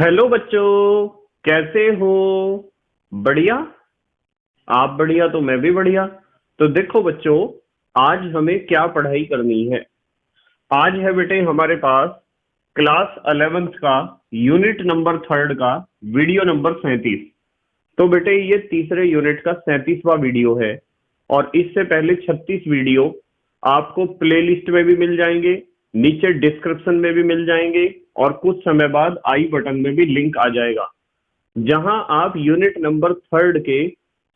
Hello बच्चों, कैसे हो? बढ़िया। आप बढ़िया तो मैं भी बढ़िया। तो देखो बच्चों, आज हमें क्या पढ़ाई करनी है। आज है बेटे हमारे पास क्लास 11th का यूनिट नंबर 3 का वीडियो नंबर 37। तो बेटे ये तीसरे यूनिट का 37वां वीडियो है। और इससे पहले 36 वीडियो आपको प्लेलिस्ट में भी मिल जाएंगे, नीचे डिस्क्रिप्शन में भी मिल जाएंगे, और कुछ समय बाद आई बटन में भी लिंक आ जाएगा, जहां आप यूनिट नंबर 3 के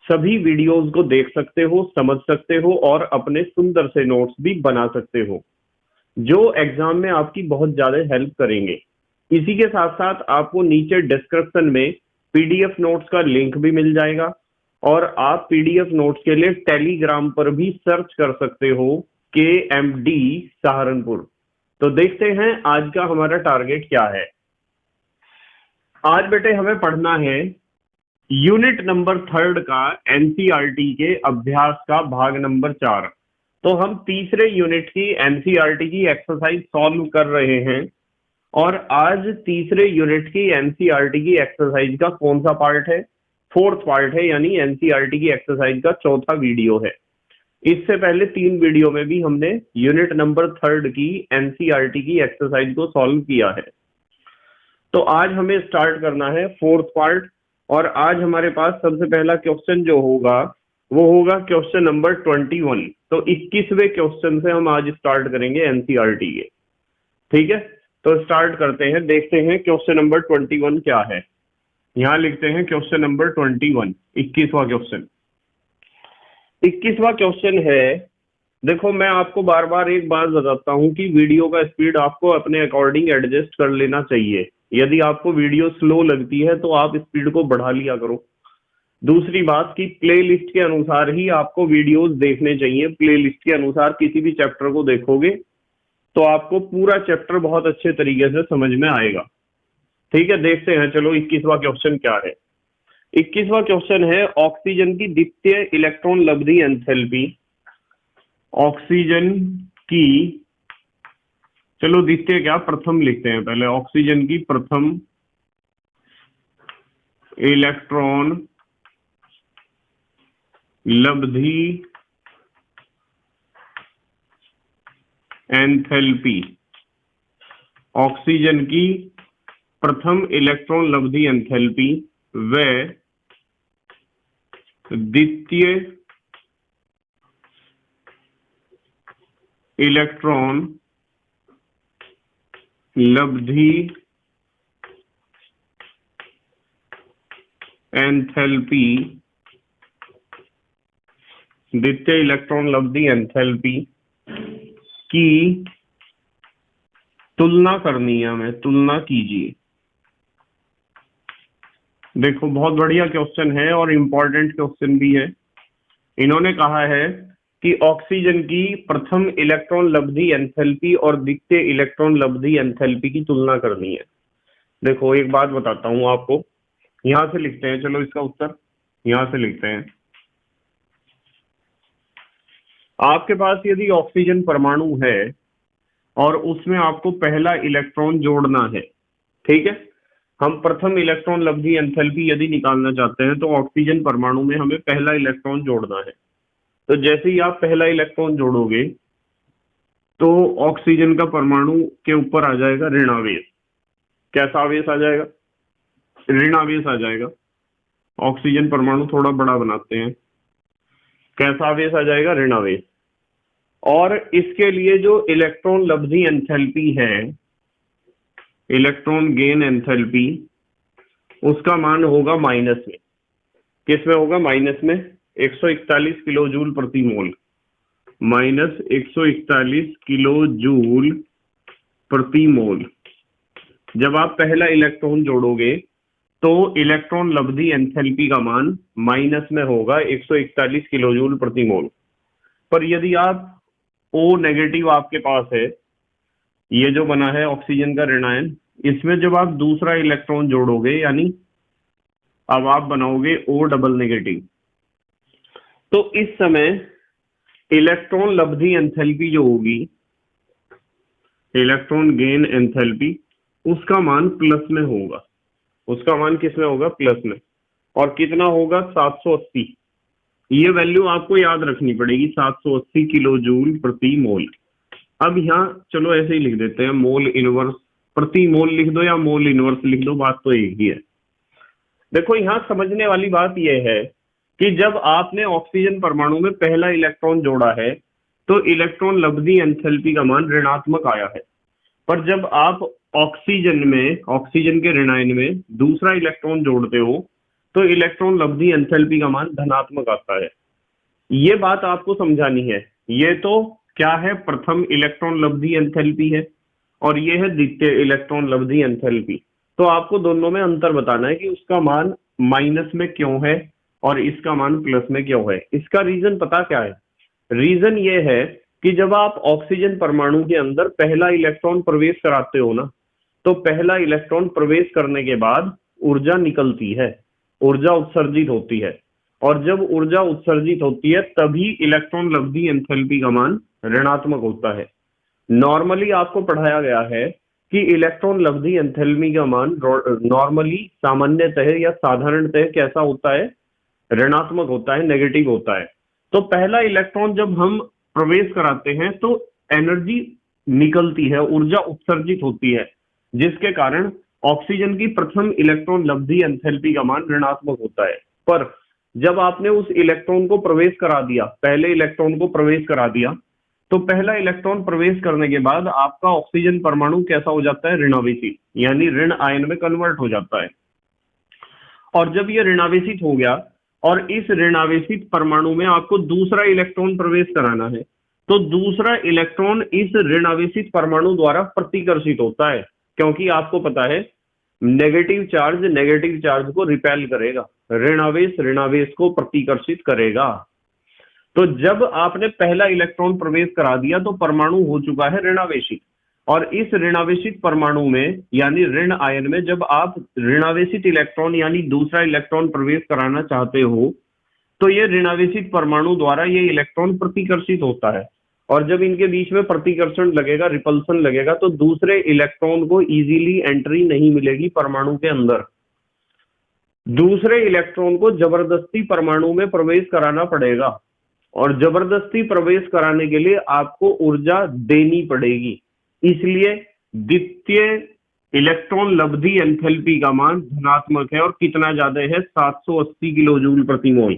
सभी वीडियोस को देख सकते हो, समझ सकते हो और अपने सुंदर से नोट्स भी बना सकते हो, जो एग्जाम में आपकी बहुत ज्यादा हेल्प करेंगे। इसी के साथ साथ आपको नीचे डिस्क्रिप्शन में पीडीएफ नोट्स का लिंक भी मिल जाएगा, और आप पीडीएफ नोट्स के लिए टेलीग्राम पर भी सर्च कर सकते हो KMD सहारनपुर। तो देखते हैं आज का हमारा टारगेट क्या है। आज बेटे हमें पढ़ना है यूनिट नंबर 3 का एनसीईआरटी के अभ्यास का भाग नंबर 4। तो हम तीसरे यूनिट की एनसीईआरटी की एक्सरसाइज सॉल्व कर रहे हैं, और आज तीसरे यूनिट की एनसीईआरटी की एक्सरसाइज का कौन सा पार्ट है? 4th पार्ट है, यानी एनसीईआरटी की एक्सरसाइज का चौथा वीडियो है। इससे पहले 3 वीडियो में भी हमने यूनिट नंबर 3 की एनसीईआरटी की एक्सरसाइज को सॉल्व किया है। तो आज हमें स्टार्ट करना है 4th पार्ट, और आज हमारे पास सबसे पहला क्वेश्चन जो होगा वो होगा क्वेश्चन नंबर 21। तो 21वें क्वेश्चन से हम आज स्टार्ट करेंगे एनसीईआरटी के। ठीक है, तो स्टार्ट करते हैं, देखते हैं क्वेश्चन नंबर 21 क्या है। यहां लिखते हैं क्वेश्चन नंबर 21, 21वां क्वेश्चन। 21वां क्वेश्चन है, देखो मैं आपको बार बार एक बात बताता हूं कि वीडियो का स्पीड आपको अपने अकॉर्डिंग एडजस्ट कर लेना चाहिए। यदि आपको वीडियो स्लो लगती है तो आप स्पीड को बढ़ा लिया करो। दूसरी बात कि प्लेलिस्ट के अनुसार ही आपको वीडियोस देखने चाहिए। प्लेलिस्ट के अनुसार किसी भी चैप्टर को देखोगे तो आपको पूरा चैप्टर बहुत अच्छे तरीके से समझ में आएगा। ठीक है, देखते हैं चलो 21वां क्वेश्चन क्या है। 21वां क्वेश्चन है, ऑक्सीजन की द्वितीय इलेक्ट्रॉन लब्धि एंथैल्पी। ऑक्सीजन की, चलो द्वितीय क्या, प्रथम लिखते हैं पहले। ऑक्सीजन की प्रथम इलेक्ट्रॉन लब्धि एंथैल्पी। ऑक्सीजन की प्रथम इलेक्ट्रॉन लब्धि एंथैल्पी व द्वितीय इलेक्ट्रॉन लब्धि एंथैल्पी, द्वितीय इलेक्ट्रॉन लब्धि एंथैल्पी की तुलना करनी है हमें। तुलना कीजिए। देखो बहुत बढ़िया क्वेश्चन है और इंपॉर्टेंट क्वेश्चन भी है। इन्होंने कहा है कि ऑक्सीजन की प्रथम इलेक्ट्रॉन लब्धि एंथैल्पी और द्वितीय इलेक्ट्रॉन लब्धि एंथैल्पी की तुलना करनी है। देखो एक बात बताता हूं आपको, यहां से लिखते हैं, चलो इसका उत्तर यहां से लिखते हैं। आपके पास यदि ऑक्सीजन परमाणु है और उसमें आपको पहला इलेक्ट्रॉन जोड़ना है, ठीक है, हम प्रथम इलेक्ट्रॉन लब्धि एंथैल्पी यदि निकालना चाहते हैं तो ऑक्सीजन परमाणु में हमें पहला इलेक्ट्रॉन जोड़ना है। तो जैसे ही आप पहला इलेक्ट्रॉन जोड़ोगे तो ऑक्सीजन का परमाणु के ऊपर आ जाएगा ऋण आवेश। कैसा आवेश आ जाएगा? ऋण आवेश आ जाएगा। ऑक्सीजन परमाणु थोड़ा बड़ा बनाते हैं। कैसा आवेश आ जाएगा? ऋण आवेश। और इसके लिए जो इलेक्ट्रॉन लब्धि एंथैल्पी है, इलेक्ट्रॉन गेन एंथैल्पी, उसका मान होगा माइनस में। किस में होगा? माइनस में। 141 किलो जूल प्रति मोल, माइनस 141 किलो जूल प्रति मोल। जब आप पहला इलेक्ट्रॉन जोड़ोगे तो इलेक्ट्रॉन लब्धि एंथैल्पी का मान माइनस में होगा 141 किलो जूल प्रति मोल। पर यदि आप O नेगेटिव आपके पास है, ये जो बना है ऑक्सीजन का ऋणायन, इसमें जब आप दूसरा इलेक्ट्रॉन जोड़ोगे, यानी अब आप बनाओगे O डबल नेगेटिव, तो इस समय इलेक्ट्रॉन लब्धि एंथैल्पी जो होगी, इलेक्ट्रॉन गेन एंथैल्पी, उसका मान प्लस में होगा। उसका मान किस में होगा, प्लस में, और कितना होगा 780। ये वैल्यू आपको याद रखनी पड़ेगी, 780 किलो जूल प्रति मोल। अब यहाँ चलो ऐसे ही लिख देते हैं, मोल इनवर्स, प्रति मोल लिख दो या मोल इनवर्स लिख दो, बात तो एक ही है। देखो यहाँ समझने वाली बात यह है कि जब आपने ऑक्सीजन परमाणु में पहला इलेक्ट्रॉन जोड़ा है तो इलेक्ट्रॉन लब्धि एंथैल्पी का मान ऋणात्मक आया है, पर जब आप ऑक्सीजन के ऋणायन में दूसरा इलेक्ट्रॉन जोड़ते हो तो इलेक्ट्रॉन लब्धि एंथैल्पी का मान धनात्मक आता है। ये बात आपको समझानी है। ये तो क्या है, प्रथम इलेक्ट्रॉन लब्धि एंथैल्पी है और ये है द्वितीय इलेक्ट्रॉन लब्धि एंथैल्पी। तो आपको दोनों में अंतर बताना है कि उसका मान माइनस में क्यों है और इसका मान प्लस में क्यों है। इसका रीजन पता क्या है? रीजन ये है कि जब आप ऑक्सीजन परमाणु के अंदर पहला इलेक्ट्रॉन प्रवेश कराते हो ना, तो पहला इलेक्ट्रॉन प्रवेश करने के बाद ऊर्जा निकलती है, ऊर्जा उत्सर्जित होती है, और जब ऊर्जा उत्सर्जित होती है तभी इलेक्ट्रॉन लब्धि एंथैल्पी का मान ऋणात्मक होता है। नॉर्मली आपको पढ़ाया गया है कि इलेक्ट्रॉन लब्धि एंथैल्पी का मान नॉर्मली, सामान्यतः या साधारणतः कैसा होता है, ऋणात्मक होता है, नेगेटिव होता है। तो पहला इलेक्ट्रॉन जब हम प्रवेश कराते हैं तो एनर्जी निकलती है, ऊर्जा उत्सर्जित होती है, जिसके कारण ऑक्सीजन की प्रथम इलेक्ट्रॉन लब्धि एंथैल्पी का मान ऋणात्मक होता है। पर जब आपने उस इलेक्ट्रॉन को प्रवेश करा दिया, पहले इलेक्ट्रॉन को प्रवेश करा दिया, तो पहला इलेक्ट्रॉन प्रवेश करने के बाद आपका ऑक्सीजन परमाणु कैसा हो जाता है, ऋणावेशित, यानी ऋण आयन में कन्वर्ट हो जाता है। और जब ये ऋणावेशित हो गया और इस ऋणावेशित परमाणु में आपको दूसरा इलेक्ट्रॉन प्रवेश कराना है, तो दूसरा इलेक्ट्रॉन इस ऋणावेशित परमाणु द्वारा प्रतिकर्षित होता है, क्योंकि आपको पता है नेगेटिव चार्ज को रिपेल करेगा, ऋणावेश ऋणावेश को प्रतिकर्षित करेगा। तो जब आपने पहला इलेक्ट्रॉन प्रवेश करा दिया तो परमाणु हो चुका है ऋणावेशित, और इस ऋणावेशित परमाणु में यानी ऋण आयन में जब आप ऋणावेशित इलेक्ट्रॉन यानी दूसरा इलेक्ट्रॉन प्रवेश कराना चाहते हो तो ये ऋणावेशित परमाणु द्वारा ये इलेक्ट्रॉन प्रतिकर्षित होता है, और जब इनके बीच में प्रतिकर्षण लगेगा, रिपल्सन लगेगा, तो दूसरे इलेक्ट्रॉन को इजीली एंट्री नहीं मिलेगी परमाणु के अंदर। दूसरे इलेक्ट्रॉन को जबरदस्ती परमाणु में प्रवेश कराना पड़ेगा, और जबरदस्ती प्रवेश कराने के लिए आपको ऊर्जा देनी पड़ेगी। इसलिए द्वितीय इलेक्ट्रॉन लब्धि एंथैल्पी का मान धनात्मक है, और कितना ज्यादा है, 780 किलो जूल प्रति मोल।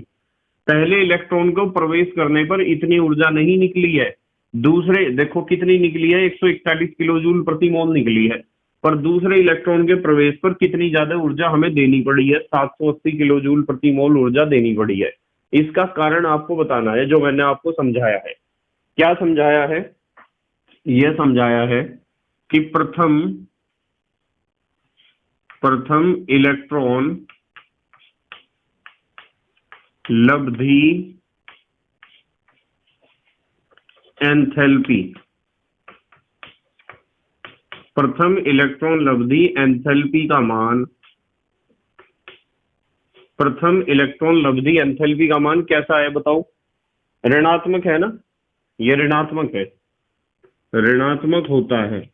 पहले इलेक्ट्रॉन को प्रवेश करने पर इतनी ऊर्जा नहीं निकली है, दूसरे देखो कितनी निकली है, 141 किलो जूल प्रति मोल निकली है, पर दूसरे इलेक्ट्रॉन के प्रवेश पर कितनी ज्यादा ऊर्जा हमें देनी पड़ी है, 780 किलो जूल प्रति मोल ऊर्जा देनी पड़ी है। इसका कारण आपको बताना है, जो मैंने आपको समझाया है। क्या समझाया है? यह समझाया है कि प्रथम इलेक्ट्रॉन लब्धि एंथैल्पी, प्रथम इलेक्ट्रॉन लब्धि एंथैल्पी का मान, प्रथम इलेक्ट्रॉन लब्धि एंथैल्पी का मान कैसा है बताओ? ऋणात्मक है ना, ये ऋणात्मक है, ऋणात्मक होता है।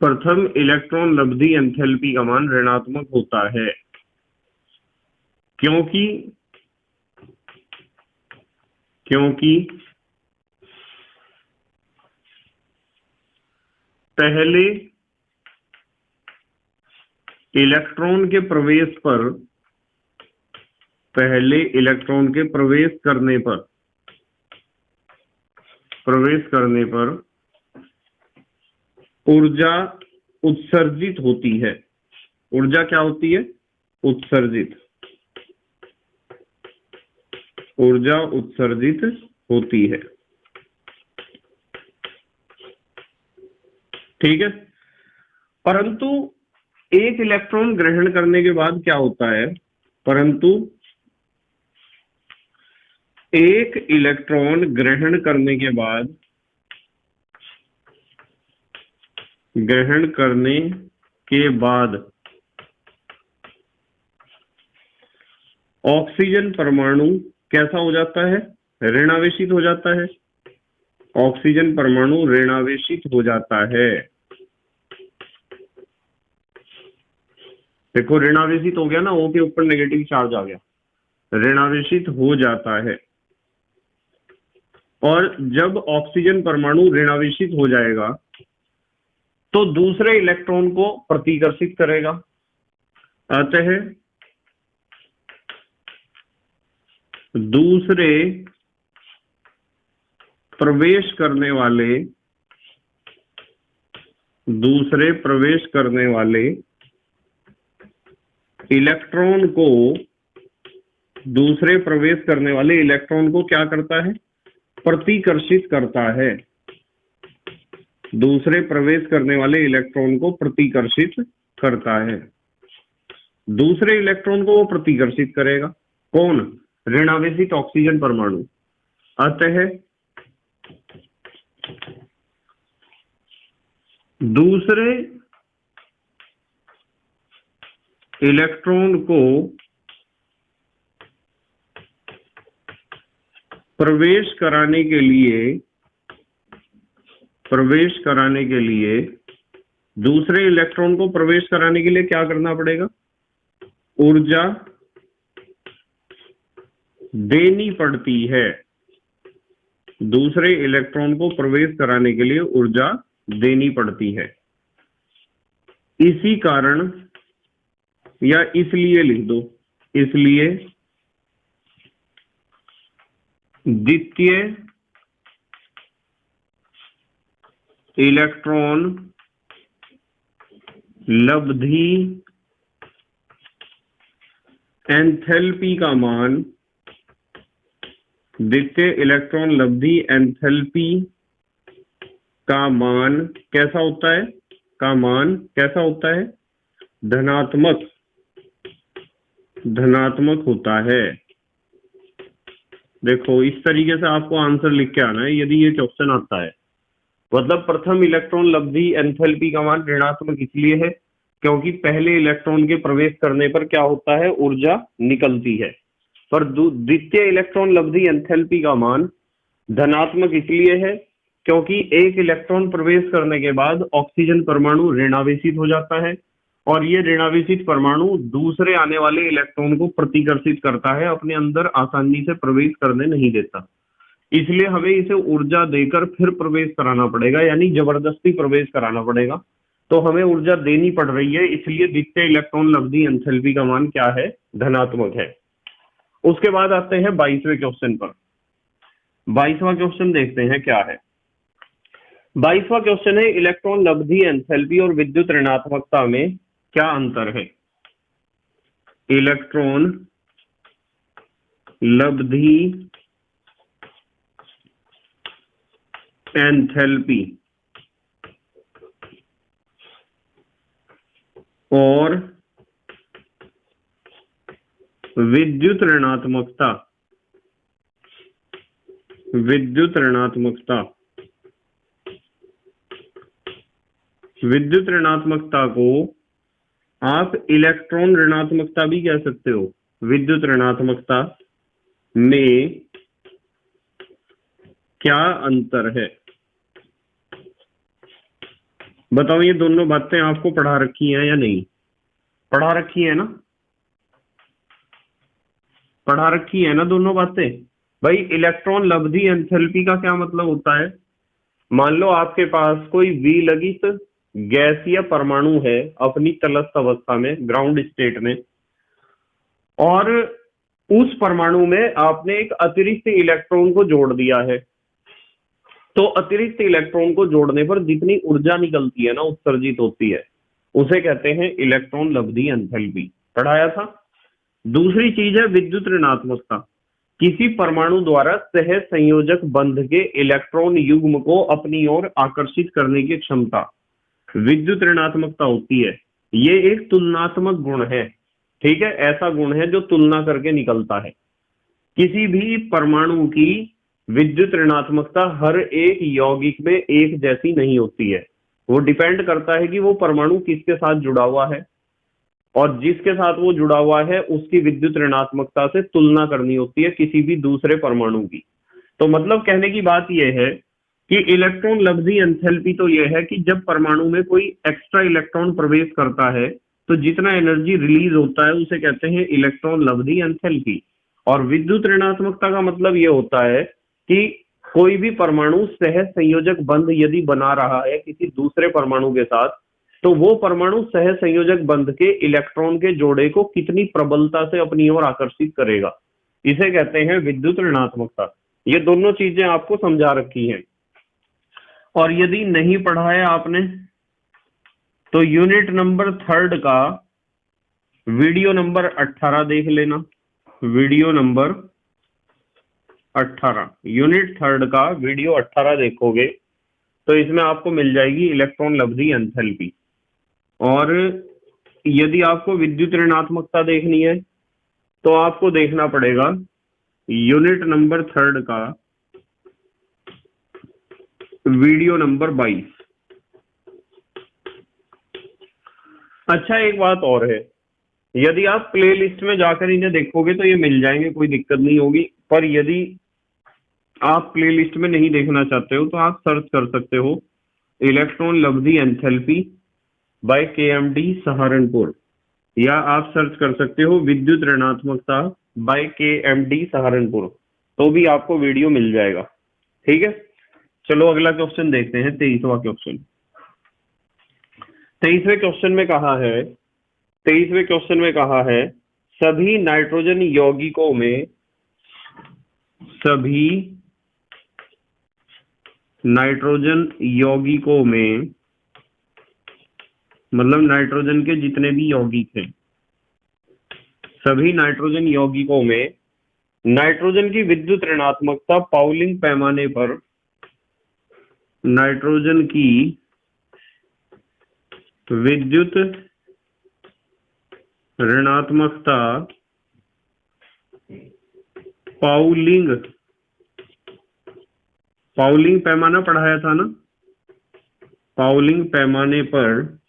प्रथम इलेक्ट्रॉन लब्धि एंथैल्पी का मान ऋणात्मक होता है क्योंकि पहले इलेक्ट्रॉन के प्रवेश करने पर ऊर्जा उत्सर्जित होती है। ऊर्जा क्या होती है? उत्सर्जित, ऊर्जा उत्सर्जित होती है। ठीक है, परंतु एक इलेक्ट्रॉन ग्रहण करने के बाद क्या होता है? परंतु एक इलेक्ट्रॉन ग्रहण करने के बाद ऑक्सीजन परमाणु कैसा हो जाता है? ऋणावेशित हो जाता है। ऑक्सीजन परमाणु ऋणावेशित हो जाता है। देखो ऋणावेशित हो गया ना, O के ऊपर नेगेटिव चार्ज आ गया, ऋणावेशित हो जाता है। और जब ऑक्सीजन परमाणु ऋणावेशित हो जाएगा तो दूसरे इलेक्ट्रॉन को प्रतिकर्षित करेगा। अतः दूसरे प्रवेश करने वाले इलेक्ट्रॉन को क्या करता है? प्रतिकर्षित करता है। दूसरे प्रवेश करने वाले इलेक्ट्रॉन को प्रतिकर्षित करता है। दूसरे इलेक्ट्रॉन को वो प्रतिकर्षित करेगा। कौन? ऋणावेशित ऑक्सीजन परमाणु। अतः दूसरे इलेक्ट्रॉन को प्रवेश कराने के लिए दूसरे इलेक्ट्रॉन को प्रवेश कराने के लिए क्या करना पड़ेगा? ऊर्जा देनी पड़ती है। दूसरे इलेक्ट्रॉन को प्रवेश कराने के लिए ऊर्जा देनी पड़ती है। इसी कारण या इसलिए लिख दो, इसलिए द्वितीय इलेक्ट्रॉन लब्धि एंथैल्पी का मान, द्वितीय इलेक्ट्रॉन लब्धि एंथैल्पी का मान कैसा होता है? धनात्मक होता है। देखो इस तरीके से आपको आंसर लिख के आना है यदि ये क्वेश्चन आता है। मतलब प्रथम इलेक्ट्रॉन लब्धि एंथैल्पी का मान ऋणात्मक इसलिए है क्योंकि पहले इलेक्ट्रॉन के प्रवेश करने पर क्या होता है? ऊर्जा निकलती है। पर द्वितीय इलेक्ट्रॉन लब्धि एंथैल्पी का मान धनात्मक इसलिए है क्योंकि एक इलेक्ट्रॉन प्रवेश करने के बाद ऑक्सीजन परमाणु ऋणावेशित हो जाता है और ये ऋणावेशित परमाणु दूसरे आने वाले इलेक्ट्रॉन को प्रतिकर्षित करता है, अपने अंदर आसानी से प्रवेश करने नहीं देता। इसलिए हमें इसे ऊर्जा देकर फिर प्रवेश कराना पड़ेगा, यानी जबरदस्ती प्रवेश कराना पड़ेगा। तो हमें ऊर्जा देनी पड़ रही है, इसलिए द्वितीय इलेक्ट्रॉन लब्धि एंथैल्पी का मान क्या है? धनात्मक है। उसके बाद आते हैं 22वें क्वेश्चन पर। 22वां क्वेश्चन देखते हैं क्या है। 22वां क्वेश्चन है इलेक्ट्रॉन लब्धि एंथैल्पी और विद्युत ऋणात्मकता में क्या अंतर है? इलेक्ट्रॉन लब्धि एंथैल्पी और विद्युत ऋणात्मकता को आप इलेक्ट्रॉन ऋणात्मकता भी कह सकते हो। विद्युत ऋणात्मकता में क्या अंतर है? बताओ ये दोनों बातें आपको पढ़ा रखी हैं या नहीं? पढ़ा रखी है ना? पढ़ा रखी है ना दोनों बातें? भाई इलेक्ट्रॉन लब्धि एंथैल्पी का क्या मतलब होता है? मान लो आपके पास कोई विलगित गैसीय परमाणु है अपनी तटस्थ अवस्था में, ग्राउंड स्टेट में, और उस परमाणु में आपने एक अतिरिक्त इलेक्ट्रॉन को जोड़ दिया है। तो अतिरिक्त इलेक्ट्रॉन को जोड़ने पर जितनी ऊर्जा निकलती है ना, उत्सर्जित होती है, उसे कहते हैं इलेक्ट्रॉन लब्धि एंथैल्पी। पढ़ाया था। दूसरी चीज है विद्युत ऋणात्मकता। किसी परमाणु द्वारा सह संयोजक बंध के इलेक्ट्रॉन युग्म को अपनी ओर आकर्षित करने की क्षमता विद्युत ऋणात्मकता होती है। ये एक तुलनात्मक गुण है, ठीक है, ऐसा गुण है जो तुलना करके निकलता है। किसी भी परमाणु की विद्युत ऋणात्मकता हर एक यौगिक में एक जैसी नहीं होती है। वो डिपेंड करता है कि वो परमाणु किसके साथ जुड़ा हुआ है, और जिसके साथ वो जुड़ा हुआ है उसकी विद्युत ऋणात्मकता से तुलना करनी होती है किसी भी दूसरे परमाणु की। तो मतलब कहने की बात यह है कि इलेक्ट्रॉन लब्धि एंथैल्पी तो यह है कि जब परमाणु में कोई एक्स्ट्रा इलेक्ट्रॉन प्रवेश करता है तो जितना एनर्जी रिलीज होता है उसे कहते हैं इलेक्ट्रॉन लब्धि एंथैल्पी। और विद्युत ऋणात्मकता का मतलब ये होता है कि कोई भी परमाणु सह संयोजक बंध यदि बना रहा है किसी दूसरे परमाणु के साथ, तो वो परमाणु सह संयोजक बंध के इलेक्ट्रॉन के जोड़े को कितनी प्रबलता से अपनी ओर आकर्षित करेगा, इसे कहते हैं विद्युत ऋणात्मकता। ये दोनों चीजें आपको समझा रखी हैं। और यदि नहीं पढ़ा है आपने तो यूनिट नंबर 3 का वीडियो नंबर 18 देख लेना। वीडियो नंबर 18, यूनिट 3 का वीडियो 18 देखोगे तो इसमें आपको मिल जाएगी इलेक्ट्रॉन लब्धि एंथैल्पी। और यदि आपको विद्युत ऋणात्मकता देखनी है तो आपको देखना पड़ेगा यूनिट नंबर 3 का वीडियो नंबर 22। अच्छा, एक बात और है, यदि आप प्लेलिस्ट में जाकर इन्हें देखोगे तो ये मिल जाएंगे, कोई दिक्कत नहीं होगी। पर यदि आप प्लेलिस्ट में नहीं देखना चाहते हो तो आप सर्च कर सकते हो इलेक्ट्रॉन लब्धि एंथैल्पी बाय KMD सहारनपुर, या आप सर्च कर सकते हो विद्युत ऋणात्मकता बाय KMD सहारनपुर, तो भी आपको वीडियो मिल जाएगा। ठीक है, चलो अगला क्वेश्चन देखते हैं, 23वां क्वेश्चन। 23वें क्वेश्चन में कहा है, 23वें क्वेश्चन में कहा है सभी नाइट्रोजन यौगिकों में, सभी नाइट्रोजन यौगिकों में, मतलब नाइट्रोजन के जितने भी यौगिक हैं, सभी नाइट्रोजन यौगिकों में नाइट्रोजन की विद्युत ऋणात्मकता पाउलिंग पैमाने पर, नाइट्रोजन की विद्युत ऋणात्मकता पाउलिंग पैमाना पढ़ाया था ना, पाउलिंग पैमाने पर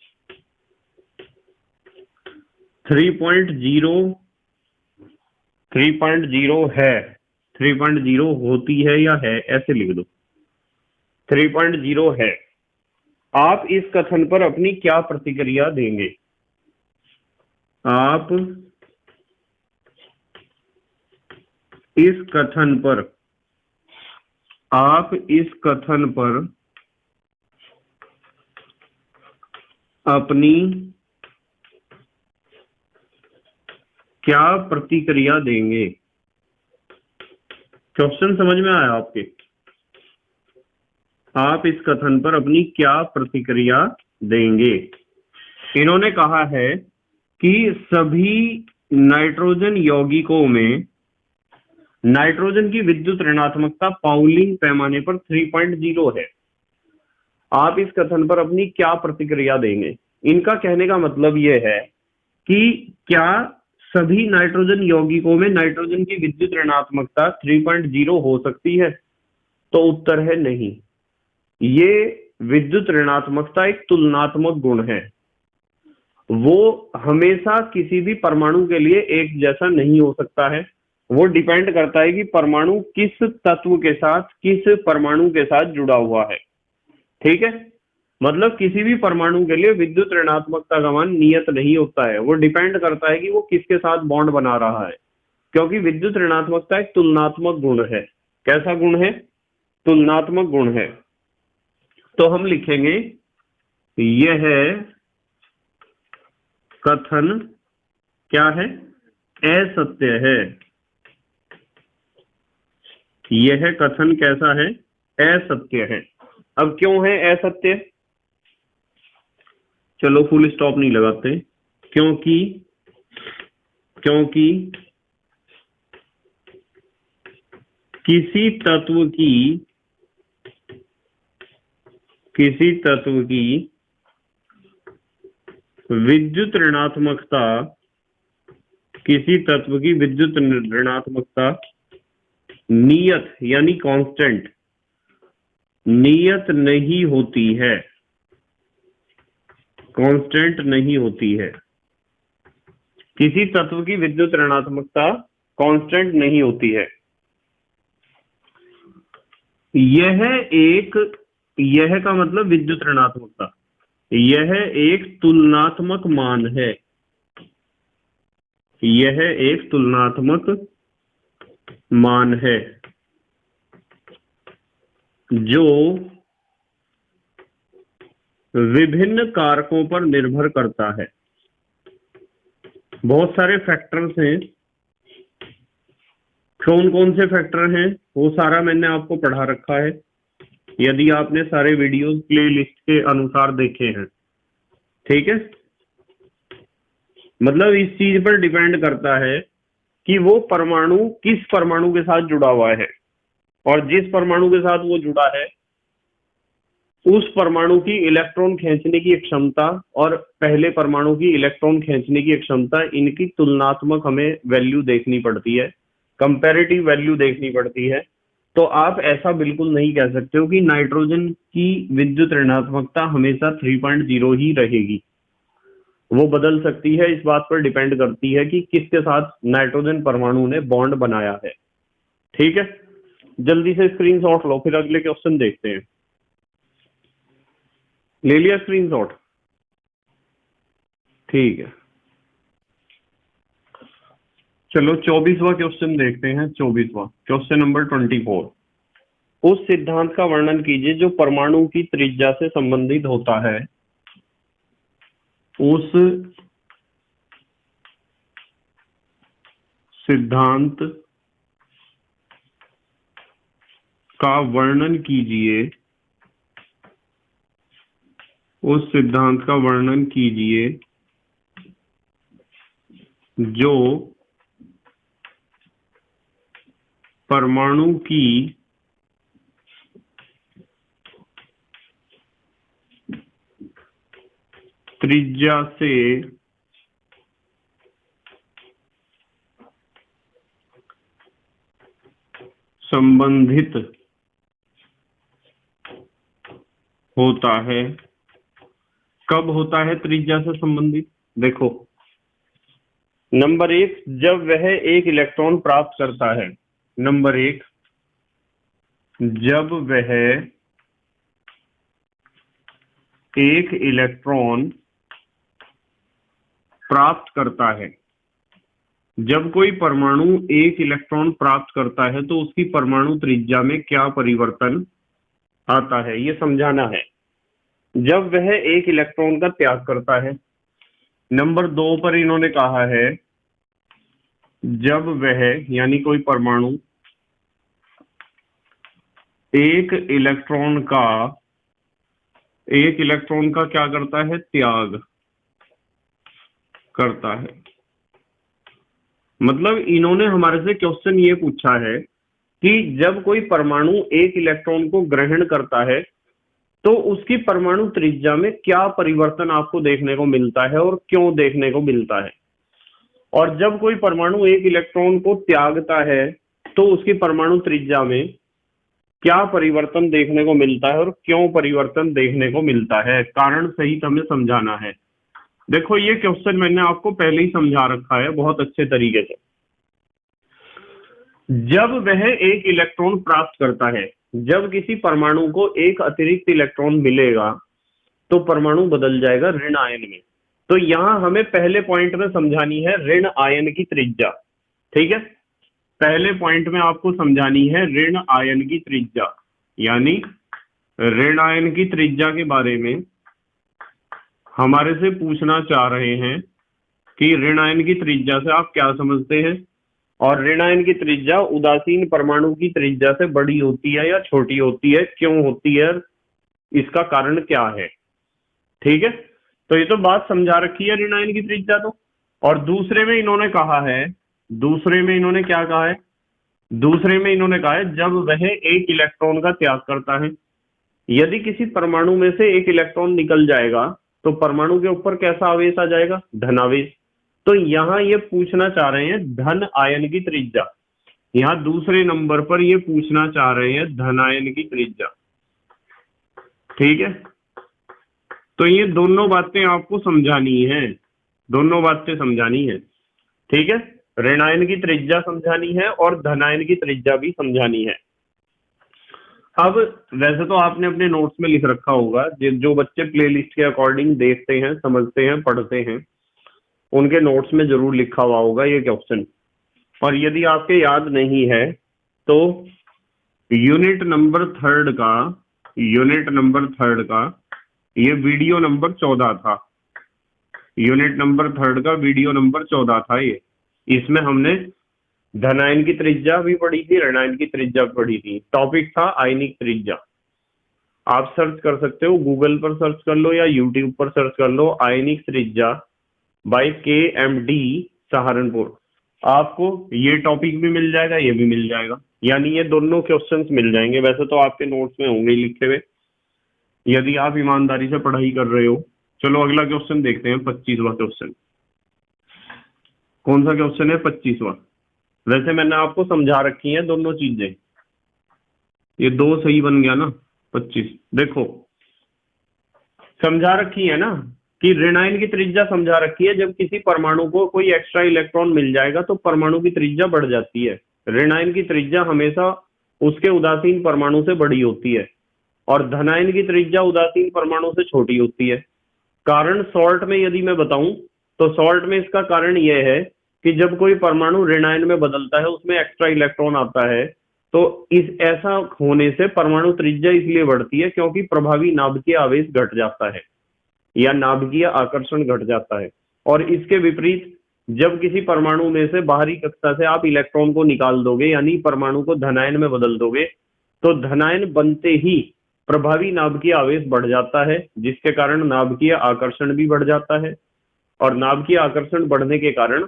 3.0 है, 3.0 होती है या है, ऐसे लिख दो, 3.0 है। आप इस कथन पर अपनी क्या प्रतिक्रिया देंगे? आप इस कथन पर अपनी क्या प्रतिक्रिया देंगे? क्वेश्चन समझ में आया आपके? आप इस कथन पर अपनी क्या प्रतिक्रिया देंगे? इन्होंने कहा है कि सभी नाइट्रोजन यौगिकों में नाइट्रोजन की विद्युत ऋणात्मकता पाउलिंग पैमाने पर 3.0 है। आप इस कथन पर अपनी क्या प्रतिक्रिया देंगे? इनका कहने का मतलब यह है कि क्या सभी नाइट्रोजन यौगिकों में नाइट्रोजन की विद्युत ऋणात्मकता 3.0 हो सकती है? तो उत्तर है नहीं। ये विद्युत ऋणात्मकता एक तुलनात्मक गुण है, वो हमेशा किसी भी परमाणु के लिए एक जैसा नहीं हो सकता है। वो डिपेंड करता है कि परमाणु किस तत्व के साथ, किस परमाणु के साथ जुड़ा हुआ है। ठीक है, मतलब किसी भी परमाणु के लिए विद्युत ऋणात्मकता का मान नियत नहीं होता है, वो डिपेंड करता है कि वो किसके साथ बॉन्ड बना रहा है, क्योंकि विद्युत ऋणात्मकता एक तुलनात्मक गुण है। कैसा गुण है? तुलनात्मक गुण है। तो हम लिखेंगे यह कथन क्या है? असत्य है। यह कथन कैसा है? असत्य है। अब क्यों है असत्य? चलो फुल स्टॉप नहीं लगाते, क्योंकि किसी तत्व की विद्युत ऋणात्मकता नियत यानी कांस्टेंट नियत नहीं होती है, कांस्टेंट नहीं होती है। किसी तत्व की विद्युत ऋणात्मकता कांस्टेंट नहीं होती है। यह का मतलब विद्युत ऋणात्मकता, यह एक तुलनात्मक मान है। यह एक तुलनात्मक मान है जो विभिन्न कारकों पर निर्भर करता है। बहुत सारे फैक्टर्स हैं। कौन कौन से फैक्टर हैं वो सारा मैंने आपको पढ़ा रखा है, यदि आपने सारे वीडियोस प्लेलिस्ट के अनुसार देखे हैं। ठीक है, मतलब इस चीज पर डिपेंड करता है कि वो परमाणु किस परमाणु के साथ जुड़ा हुआ है, और जिस परमाणु के साथ वो जुड़ा है उस परमाणु की इलेक्ट्रॉन खींचने की क्षमता और पहले परमाणु की इलेक्ट्रॉन खींचने की क्षमता, इनकी तुलनात्मक हमें वैल्यू देखनी पड़ती है, कंपैरेटिव वैल्यू देखनी पड़ती है। तो आप ऐसा बिल्कुल नहीं कह सकते हो कि नाइट्रोजन की विद्युत ऋणात्मकता हमेशा 3.0 ही रहेगी। वो बदल सकती है, इस बात पर डिपेंड करती है कि किसके साथ नाइट्रोजन परमाणु ने बॉन्ड बनाया है। ठीक है, जल्दी से स्क्रीनशॉट लो, फिर अगले क्वेश्चन देखते हैं। ले लिया स्क्रीनशॉट? ठीक है, चलो 24वां क्वेश्चन देखते हैं। 24वां क्वेश्चन नंबर 24। उस सिद्धांत का वर्णन कीजिए जो परमाणु की त्रिज्या से संबंधित होता है। उस सिद्धांत का वर्णन कीजिए, उस सिद्धांत का वर्णन कीजिए जो परमाणु की त्रिज्या से संबंधित होता है। कब होता है त्रिज्या से संबंधित? देखो, नंबर 1, जब वह एक इलेक्ट्रॉन प्राप्त करता है। नंबर 1, जब वह एक इलेक्ट्रॉन प्राप्त करता है। जब कोई परमाणु एक इलेक्ट्रॉन प्राप्त करता है तो उसकी परमाणु त्रिज्या में क्या परिवर्तन आता है, ये समझाना है। जब वह एक इलेक्ट्रॉन का त्याग करता है। नंबर 2 पर इन्होंने कहा है जब वह, यानी कोई परमाणु एक इलेक्ट्रॉन का क्या करता है, त्याग करता है। मतलब इन्होंने हमारे से क्वेश्चन ये पूछा है कि जब कोई परमाणु एक इलेक्ट्रॉन को ग्रहण करता है तो उसकी परमाणु त्रिज्या में क्या परिवर्तन आपको देखने को मिलता है और क्यों देखने को मिलता है, और जब कोई परमाणु एक इलेक्ट्रॉन को त्यागता है तो उसकी परमाणु त्रिज्या में क्या परिवर्तन देखने को मिलता है और क्यों परिवर्तन देखने को मिलता है। कारण सहित हमें समझाना है। देखो, ये क्वेश्चन मैंने आपको पहले ही समझा रखा है बहुत अच्छे तरीके से। जब वह एक इलेक्ट्रॉन प्राप्त करता है, जब किसी परमाणु को एक अतिरिक्त इलेक्ट्रॉन मिलेगा तो परमाणु बदल जाएगा ऋण आयन में। तो यहां हमें पहले पॉइंट में समझानी है ऋण आयन की त्रिज्या। ठीक है, पहले पॉइंट में आपको समझानी है ऋण आयन की त्रिज्या, यानी ऋण आयन की त्रिज्या के बारे में हमारे से पूछना चाह रहे हैं कि ऋण आयन की त्रिज्या से आप क्या समझते हैं, और ऋण आयन की त्रिज्या उदासीन परमाणु की त्रिज्या से बड़ी होती है या छोटी होती है, क्यों होती है, इसका कारण क्या है। ठीक है, तो ये तो बात समझा रखी है ऋण आयन की त्रिज्या तो। और दूसरे में इन्होंने कहा है, दूसरे में इन्होंने क्या कहा है, दूसरे में इन्होंने कहा है जब वह एक इलेक्ट्रॉन का त्याग करता है। यदि किसी परमाणु में से एक इलेक्ट्रॉन निकल जाएगा तो परमाणु के ऊपर कैसा आवेश आ जाएगा, धनावेश। तो यहां ये पूछना चाह रहे हैं धन आयन की त्रिज्या। यहां दूसरे नंबर पर ये पूछना चाह रहे हैं धन आयन की त्रिज्या। ठीक है, तो ये दोनों बातें आपको समझानी है, दोनों बातें समझानी है। ठीक है, ऋण आयन की त्रिज्या समझानी है और धन आयन की त्रिज्या भी समझानी है। अब वैसे तो आपने अपने नोट्स में लिख रखा होगा, जो बच्चे प्लेलिस्ट के अकॉर्डिंग देखते हैं, समझते हैं, पढ़ते हैं, उनके नोट्स में जरूर लिखा हुआ होगा ये क्वेश्चन। और यदि आपके याद नहीं है तो यूनिट नंबर थर्ड का ये वीडियो नंबर 14 था। यूनिट नंबर थर्ड का वीडियो नंबर 14 था ये। इसमें हमने धनायन की त्रिज्या भी पढ़ी थी, ऋणायन की त्रिज्या पढ़ी थी। टॉपिक था आयनिक त्रिज्या। आप सर्च कर सकते हो, गूगल पर सर्च कर लो या यूट्यूब पर सर्च कर लो, आयनिक त्रिज्या बाय KMD सहारनपुर। आपको ये टॉपिक भी मिल जाएगा, ये भी मिल जाएगा, यानी ये दोनों क्वेश्चंस मिल जाएंगे। वैसे तो आपके नोट्स में होंगे लिखे हुए, यदि आप ईमानदारी से पढ़ाई कर रहे हो। चलो अगला क्वेश्चन देखते हैं, 25वां क्वेश्चन। कौन सा क्वेश्चन है? 25वां। वैसे मैंने आपको समझा रखी है दोनों चीजें, ये 2 सही बन गया ना। 25 देखो समझा रखी है ना कि ऋणायन की त्रिज्या समझा रखी है। जब किसी परमाणु को कोई एक्स्ट्रा इलेक्ट्रॉन मिल जाएगा तो परमाणु की त्रिज्या बढ़ जाती है। ऋणायन की त्रिज्या हमेशा उसके उदासीन परमाणु से बड़ी होती है और धनायन की त्रिज्या उदासीन परमाणु से छोटी होती है। कारण सॉल्ट में यदि मैं बताऊं तो सॉल्ट में इसका कारण यह है कि जब कोई परमाणु ऋणायन में बदलता है, उसमें एक्स्ट्रा इलेक्ट्रॉन आता है, तो इस ऐसा होने से परमाणु त्रिज्या इसलिए बढ़ती है क्योंकि प्रभावी नाभिकीय आवेश घट जाता है या नाभिकीय आकर्षण घट जाता है। और इसके विपरीत जब किसी परमाणु में से बाहरी कक्षा से आप इलेक्ट्रॉन को निकाल दोगे, यानी परमाणु को धनायन में बदल दोगे, तो धनायन बनते ही प्रभावी नाभिकीय आवेश बढ़ जाता है, जिसके कारण नाभिकीय आकर्षण भी बढ़ जाता है और नाभिकीय आकर्षण बढ़ने के कारण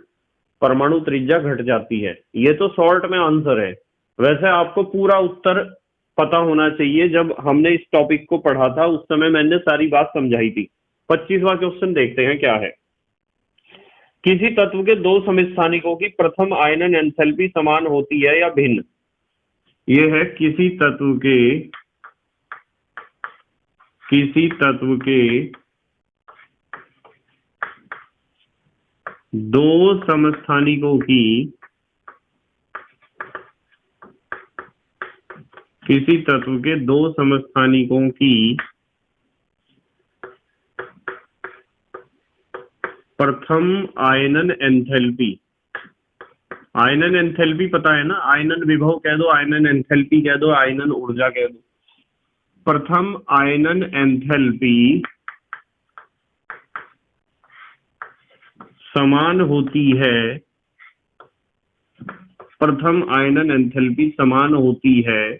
परमाणु त्रिज्या घट जाती है। ये तो शॉर्ट में आंसर है। वैसे आपको पूरा उत्तर पता होना चाहिए। जब हमने इस टॉपिक को पढ़ा था उस समय मैंने सारी बात समझाई थी। 25वां क्वेश्चन देखते हैं क्या है। किसी तत्व के 2 समस्थानिकों की प्रथम आयनन एंथैल्पी समान होती है या भिन्न? ये है किसी तत्व के 2 समस्थानिकों की किसी तत्व के 2 समस्थानिकों की प्रथम आयनन एंथैल्पी। आयनन एंथैल्पी पता है ना, आयनन विभव कह दो, आयनन एंथैल्पी कह दो, आयनन ऊर्जा कह दो। प्रथम आयनन एंथैल्पी समान होती है, प्रथम आयनन एंथैल्पी समान होती है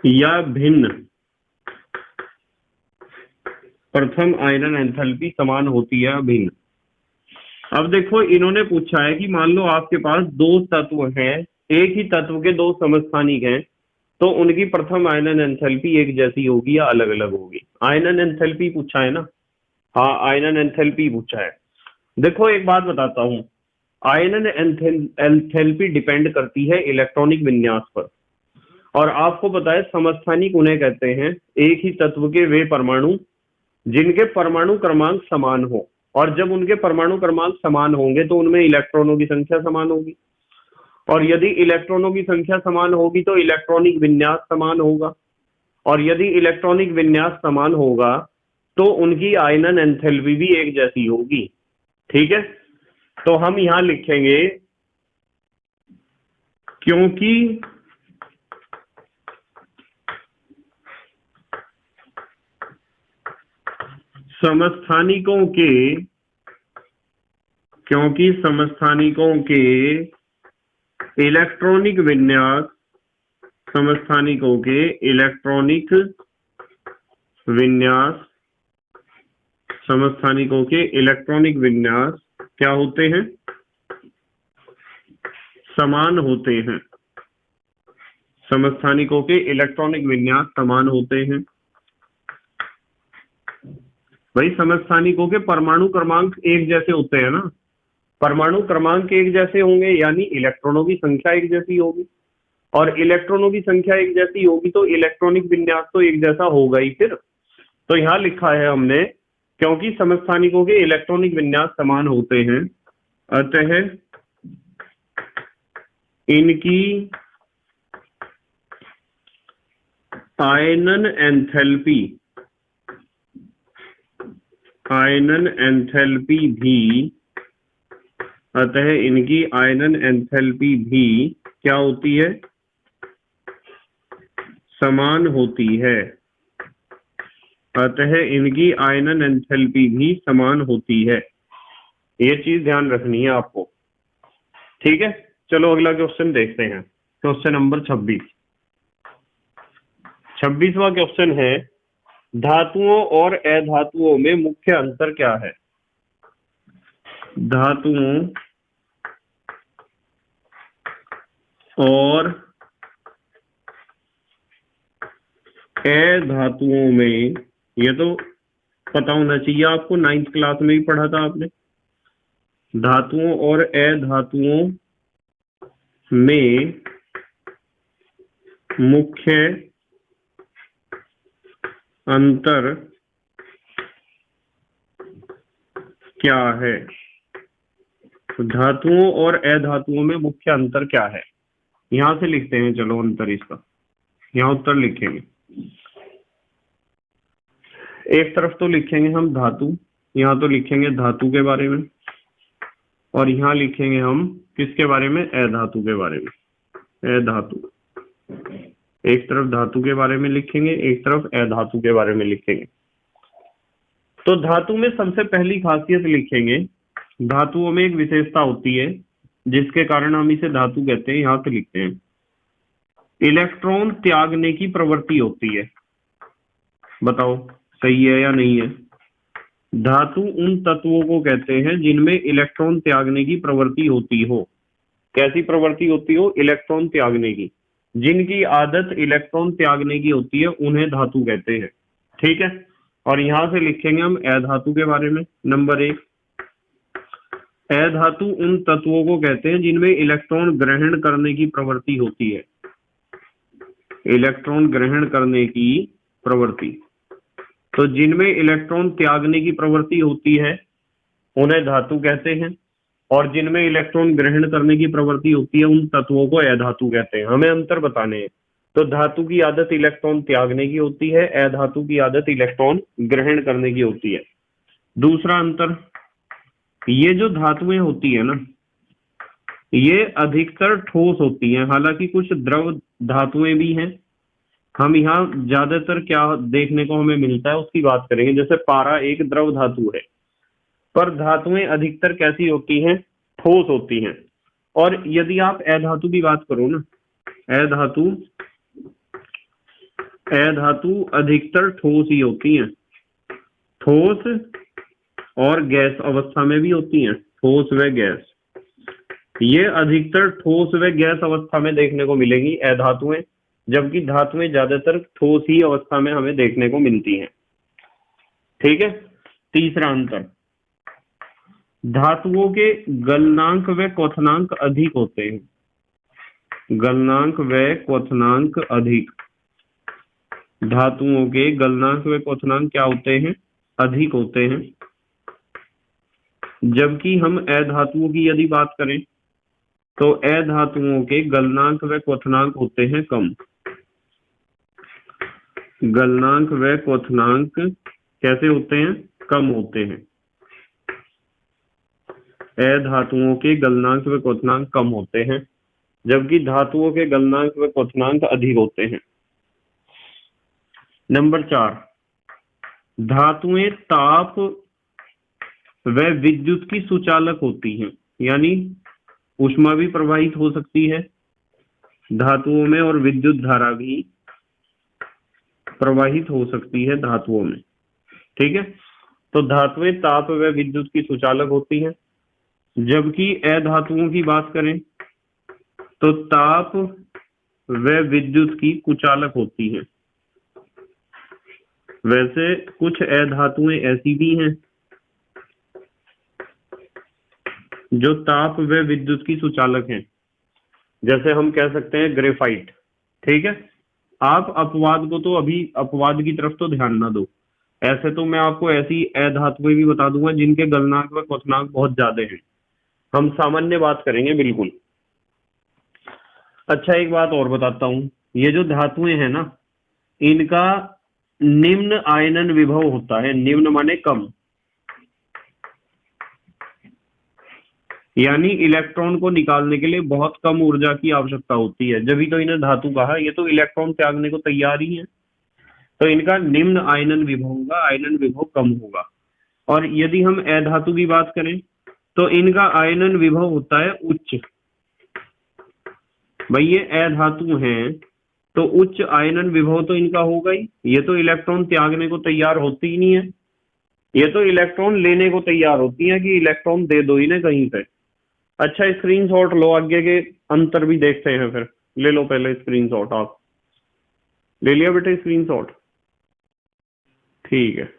या भिन्न? प्रथम आयनन एंथैल्पी समान होती है या भिन्न? अब देखो इन्होंने पूछा है कि मान लो आपके पास 2 तत्व हैं, एक ही तत्व के 2 समस्थानिक हैं, तो उनकी प्रथम आयनन एंथैल्पी एक जैसी होगी या अलग अलग होगी? आयनन एंथैल्पी पूछा है ना। हाँ आयनन एंथैल्पी पूछा है। देखो एक बात बताता हूं, आयनन एंथैल्पी डिपेंड करती है इलेक्ट्रॉनिक विन्यास पर। और आपको पता है समस्थानिक उन्हें कहते हैं एक ही तत्व के वे परमाणु जिनके परमाणु क्रमांक समान हो। और जब उनके परमाणु क्रमांक समान होंगे तो उनमें इलेक्ट्रॉनों की संख्या समान होगी, और यदि इलेक्ट्रॉनों की संख्या समान होगी तो इलेक्ट्रॉनिक विन्यास समान होगा, और यदि इलेक्ट्रॉनिक विन्यास समान होगा तो उनकी आयनन एंथैल्पी भी एक जैसी होगी। ठीक है, तो हम यहां लिखेंगे क्योंकि समस्थानिकों के इलेक्ट्रॉनिक विन्यास, समस्थानिकों के इलेक्ट्रॉनिक विन्यास, समस्थानिकों के इलेक्ट्रॉनिक विन्यास क्या होते हैं? समान होते हैं। समस्थानिकों के इलेक्ट्रॉनिक विन्यास समान होते हैं। भाई समस्थानिकों के परमाणु क्रमांक एक जैसे होते हैं ना, परमाणु क्रमांक एक जैसे होंगे यानी इलेक्ट्रॉनों की संख्या एक जैसी होगी, और इलेक्ट्रॉनों की संख्या एक जैसी होगी तो इलेक्ट्रॉनिक विन्यास तो एक जैसा होगा ही फिर। तो यहां लिखा है हमने क्योंकि समस्थानिकों के इलेक्ट्रॉनिक विन्यास समान होते हैं अतः इनकी आयनन एंथैल्पी आयनन एंथैल्पी भी, अतः इनकी आयनन एंथैल्पी भी क्या होती है, समान होती है। अतः इनकी आयनन एंथैल्पी भी समान होती है। ये चीज ध्यान रखनी है आपको, ठीक है। चलो अगला क्वेश्चन देखते हैं, क्वेश्चन नंबर 26। 26वां क्वेश्चन है, धातुओं और अधातुओं में मुख्य अंतर क्या है। धातुओं और अधातुओं में, ये तो पता होना चाहिए आपको, 9th क्लास में ही पढ़ा था आपने। धातुओं और अधातुओं में मुख्य अंतर क्या है। तो धातुओं और अधातुओं में मुख्य अंतर क्या है, यहां से लिखते हैं। चलो अंतर इसका, यहां उत्तर लिखेंगे। एक तरफ तो लिखेंगे हम धातु, यहां तो लिखेंगे धातु के बारे में, और यहां लिखेंगे हम किसके बारे में, अधातु के बारे में। अधातु, एक तरफ धातु के बारे में लिखेंगे, एक तरफ अधातु के बारे में लिखेंगे। तो धातु में सबसे पहली खासियत लिखेंगे, धातुओं में एक विशेषता होती है जिसके कारण हम इसे धातु कहते हैं। यहां पे लिखते हैं, इलेक्ट्रॉन त्यागने की प्रवृत्ति होती है। बताओ सही है या नहीं है। धातु उन तत्वों को कहते हैं जिनमें इलेक्ट्रॉन त्यागने की प्रवृत्ति होती हो। कैसी प्रवृत्ति होती हो, इलेक्ट्रॉन त्यागने की। जिनकी आदत इलेक्ट्रॉन त्यागने की होती है उन्हें धातु कहते हैं, ठीक है। और यहां से लिखेंगे हम अधातु के बारे में। नंबर 1, अधातु उन तत्वों को कहते हैं जिनमें इलेक्ट्रॉन ग्रहण करने की प्रवृत्ति होती है। इलेक्ट्रॉन ग्रहण करने की प्रवृत्ति, तो जिनमें इलेक्ट्रॉन त्यागने की प्रवृत्ति होती है उन्हें धातु कहते हैं, और जिनमें इलेक्ट्रॉन ग्रहण करने की प्रवृत्ति होती है उन तत्वों को अधातु कहते हैं। हमें अंतर बताने हैं। तो धातु की आदत इलेक्ट्रॉन त्यागने की होती है, अधातु की आदत इलेक्ट्रॉन ग्रहण करने की होती है। दूसरा अंतर, ये जो धातुएं होती है ना, ये अधिकतर ठोस होती हैं, हालांकि कुछ द्रव धातुएं भी हैं। हम यहाँ ज्यादातर क्या देखने को हमें मिलता है उसकी बात करेंगे। जैसे पारा एक द्रव धातु है, पर धातुएं अधिकतर कैसी होती हैं, ठोस होती हैं। और यदि आप अधातु की बात करो ना, अधातु अधिकतर ठोस ही होती हैं। ठोस और गैस अवस्था में भी होती हैं, ठोस व गैस। ये अधिकतर ठोस व गैस अवस्था में देखने को मिलेंगी अधातुएं, जबकि धातुएं ज्यादातर ठोस ही अवस्था में हमें देखने को मिलती हैं, ठीक है। तीसरा अंतर, धातुओं के गलनांक व क्वथनांक अधिक होते हैं। गलनांक व क्वथनांक अधिक, धातुओं के गलनांक व क्वथनांक क्या होते हैं, अधिक होते हैं। जबकि हम अधातुओं की यदि बात करें तो अधातुओं के गलनांक व क्वथनांक होते हैं कम। गलनांक व क्वथनांक कैसे होते हैं, कम होते हैं। अधातुओं के गलनांक व क्वथनांक कम होते हैं, जबकि धातुओं के गलनांक व क्वथनांक अधिक होते हैं। नंबर 4, धातुएं ताप व विद्युत की सुचालक होती हैं, यानी ऊष्मा भी प्रवाहित हो सकती है धातुओं में, और विद्युत धारा भी प्रवाहित हो सकती है धातुओं में, ठीक है। तो धातुएं ताप व विद्युत की सुचालक होती हैं। जबकि अधातुओं की बात करें तो ताप व विद्युत की कुचालक होती हैं। वैसे कुछ अधातुएं ऐसी भी हैं जो ताप व विद्युत की सुचालक हैं, जैसे हम कह सकते हैं ग्रेफाइट, ठीक है। आप अपवाद को तो अभी अपवाद की तरफ तो ध्यान ना दो, ऐसे तो मैं आपको ऐसी अधातुएं भी बता दूंगा जिनके गलनांक व क्वथनांक बहुत ज्यादा हैं। हम सामान्य बात करेंगे बिल्कुल। अच्छा एक बात और बताता हूं, ये जो धातुएं हैं ना, इनका निम्न आयनन विभव होता है। निम्न माने कम, यानी इलेक्ट्रॉन को निकालने के लिए बहुत कम ऊर्जा की आवश्यकता होती है, जब ही तो इन्हें धातु कहा। ये तो इलेक्ट्रॉन त्यागने को तैयार ही है, तो इनका निम्न आयनन विभव होगा, आयनन विभव कम होगा। और यदि हम अधातु की बात करें तो इनका आयनन विभव होता है उच्च। भाई ये अधातु हैं तो उच्च आयनन विभव तो इनका होगा ही। ये तो इलेक्ट्रॉन त्यागने को तैयार होती ही नहीं है, ये तो इलेक्ट्रॉन लेने को तैयार होती है कि इलेक्ट्रॉन दे दो इन्हें कहीं पे। अच्छा स्क्रीनशॉट लो, आगे के अंतर भी देखते हैं फिर। ले लो पहले स्क्रीनशॉट, आप ले लिया बेटे स्क्रीनशॉट? ठीक है।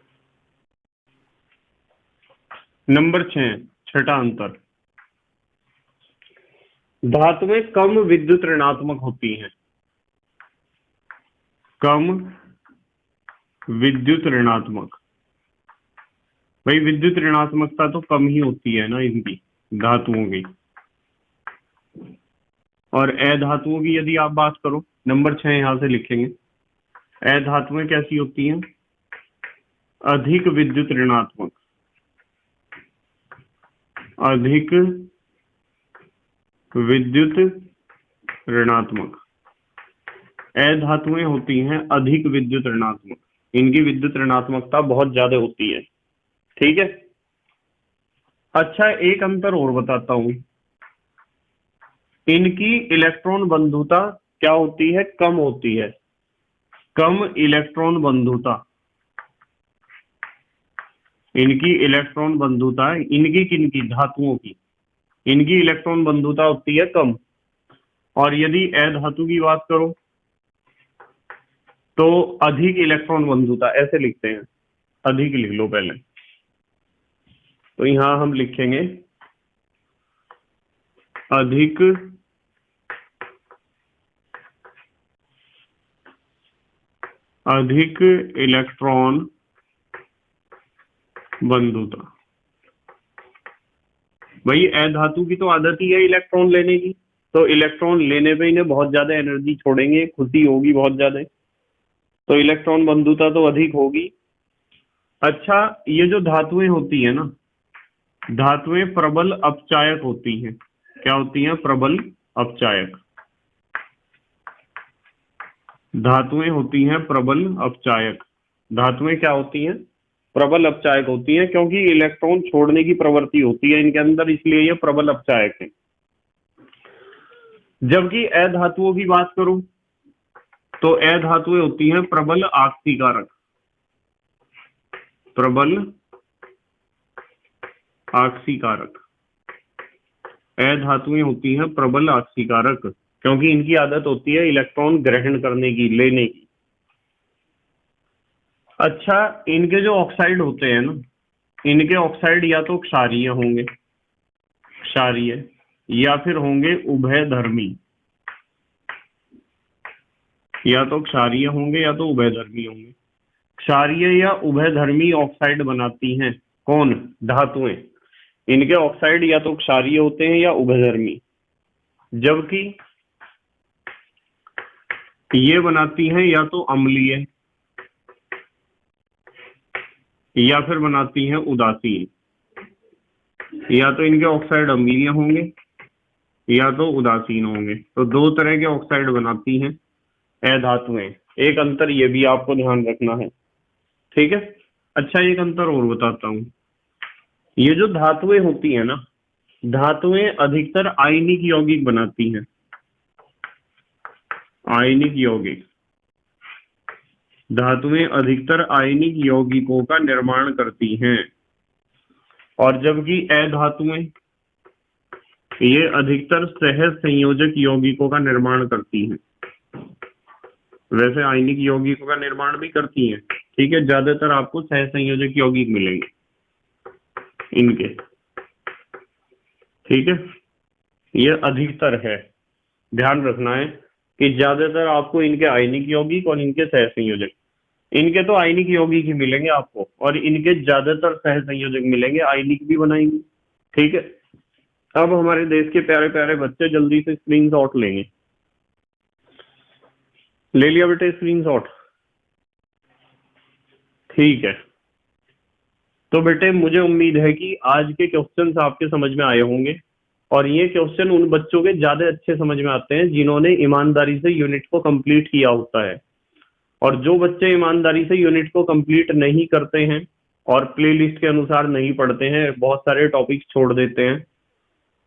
नंबर 6, छठा अंतर, धातुएं कम विद्युत ऋणात्मक होती हैं। कम विद्युत ऋणात्मक, भाई विद्युत ऋणात्मकता तो कम ही होती है ना इनकी, धातुओं की। और अधातुओं की यदि आप बात करो, नंबर 6 यहां से लिखेंगे, अधातुएं कैसी होती हैं? अधिक विद्युत ऋणात्मक, अधिक विद्युत ऋणात्मक। अधातुएं होती हैं अधिक विद्युत ऋणात्मक, इनकी विद्युत ऋणात्मकता बहुत ज्यादा होती है। ठीक है। अच्छा एक अंतर और बताता हूं, इनकी इलेक्ट्रॉन बंधुता क्या होती है? कम होती है, कम इलेक्ट्रॉन बंधुता। इनकी इलेक्ट्रॉन बंधुता, इनकी किनकी? धातुओं की, इनकी इलेक्ट्रॉन बंधुता होती है कम। और यदि अधातु की बात करो तो अधिक इलेक्ट्रॉन बंधुता, ऐसे लिखते हैं, अधिक लिख लो पहले। तो यहां हम लिखेंगे अधिक अधिक इलेक्ट्रॉन बंधुता। भाई अधातु की तो आदत ही है इलेक्ट्रॉन लेने की, तो इलेक्ट्रॉन लेने पे इन्हें बहुत ज्यादा एनर्जी छोड़ेंगे, खुशी होगी बहुत ज्यादा, तो इलेक्ट्रॉन बंधुता तो अधिक होगी। अच्छा ये जो धातुएं होती है ना, धातुएं प्रबल अपचायक होती हैं। क्या होती हैं? प्रबल अपचायक। धातुएं होती हैं प्रबल अपचायक। धातुएं क्या होती हैं? प्रबल अपचायक होती हैं, क्योंकि इलेक्ट्रॉन छोड़ने की प्रवृत्ति होती है इनके अंदर, इसलिए ये प्रबल अपचायक है। जबकि अधातुओं की बात करूं तो अधातुएं होती हैं प्रबल आक्सीकारक। प्रबल आक्सीकारक। अधातुएं होती हैं प्रबल आक्सीकारक, क्योंकि इनकी आदत होती है इलेक्ट्रॉन ग्रहण करने की, लेने की। अच्छा इनके जो ऑक्साइड होते हैं ना, इनके ऑक्साइड या तो क्षारीय होंगे, क्षारीय, या फिर होंगे उभयधर्मी। या तो क्षारीय होंगे या तो उभयधर्मी होंगे। क्षारीय या उभयधर्मी ऑक्साइड बनाती हैं कौन? धातुएं। इनके ऑक्साइड या तो क्षारीय होते हैं या उभयधर्मी, जबकि ये बनाती हैं या तो अम्लीय या फिर बनाती हैं उदासीन। या तो इनके ऑक्साइड अम्लीय होंगे या तो उदासीन होंगे, तो दो तरह के ऑक्साइड बनाती हैं अधातुएं। एक अंतर ये भी आपको ध्यान रखना है, ठीक है। अच्छा एक अंतर और बताता हूं, ये जो धातुएं होती है ना, धातुएं अधिकतर आयनिक यौगिक बनाती हैं। आयनिक यौगिक, धातुएं अधिकतर आयनिक यौगिकों का निर्माण करती हैं। और जबकि अधातुएं ये अधिकतर सहज संयोजक यौगिकों का निर्माण करती हैं। वैसे आयनिक यौगिकों का निर्माण भी करती हैं, ठीक है, ज्यादातर आपको सह संयोजक यौगिक मिलेंगे इनके, ठीक है। ये अधिकतर है, ध्यान रखना है कि ज्यादातर आपको इनके आयनिक यौगिक और इनके सह संयोजक, इनके तो आयनिक यौगिक ही मिलेंगे आपको, और इनके ज्यादातर सह संयोजक मिलेंगे, आयनिक भी बनाएंगे, ठीक है। अब हमारे देश के प्यारे प्यारे बच्चे जल्दी से स्क्रीनशॉट लेंगे। ले लिया बेटे स्क्रीनशॉट? ठीक है। तो बेटे मुझे उम्मीद है कि आज के क्वेश्चंस आपके समझ में आए होंगे। और ये क्वेश्चन उन बच्चों के ज्यादा अच्छे समझ में आते हैं जिन्होंने ईमानदारी से यूनिट को कंप्लीट किया होता है। और जो बच्चे ईमानदारी से यूनिट को कंप्लीट नहीं करते हैं और प्लेलिस्ट के अनुसार नहीं पढ़ते हैं, बहुत सारे टॉपिक छोड़ देते हैं,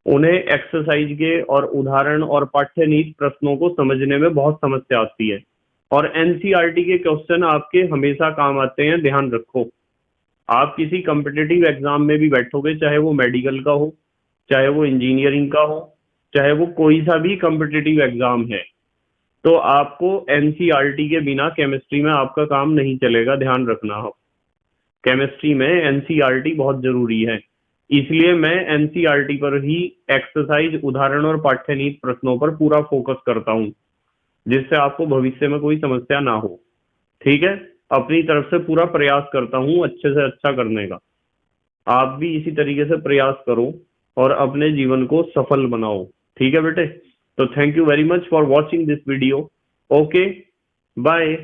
उन्हें एक्सरसाइज के और उदाहरण और पाठ्यनीति प्रश्नों को समझने में बहुत समस्या आती है। और एनसीईआरटी के क्वेश्चन आपके हमेशा काम आते हैं, ध्यान रखो। आप किसी कम्पिटिटिव एग्जाम में भी बैठोगे, चाहे वो मेडिकल का हो, चाहे वो इंजीनियरिंग का हो, चाहे वो कोई सा भी कम्पिटिटिव एग्जाम है, तो आपको एनसीईआरटी के बिना केमिस्ट्री में आपका काम नहीं चलेगा, ध्यान रखना हो। केमिस्ट्री में एनसीईआरटी बहुत जरूरी है, इसलिए मैं एनसीईआरटी पर ही एक्सरसाइज, उदाहरण और पाठ्यनीति प्रश्नों पर पूरा फोकस करता हूँ, जिससे आपको भविष्य में कोई समस्या ना हो। ठीक है, अपनी तरफ से पूरा प्रयास करता हूँ अच्छे से अच्छा करने का। आप भी इसी तरीके से प्रयास करो और अपने जीवन को सफल बनाओ। ठीक है बेटे, तो thank you very much for watching this video. Okay, bye.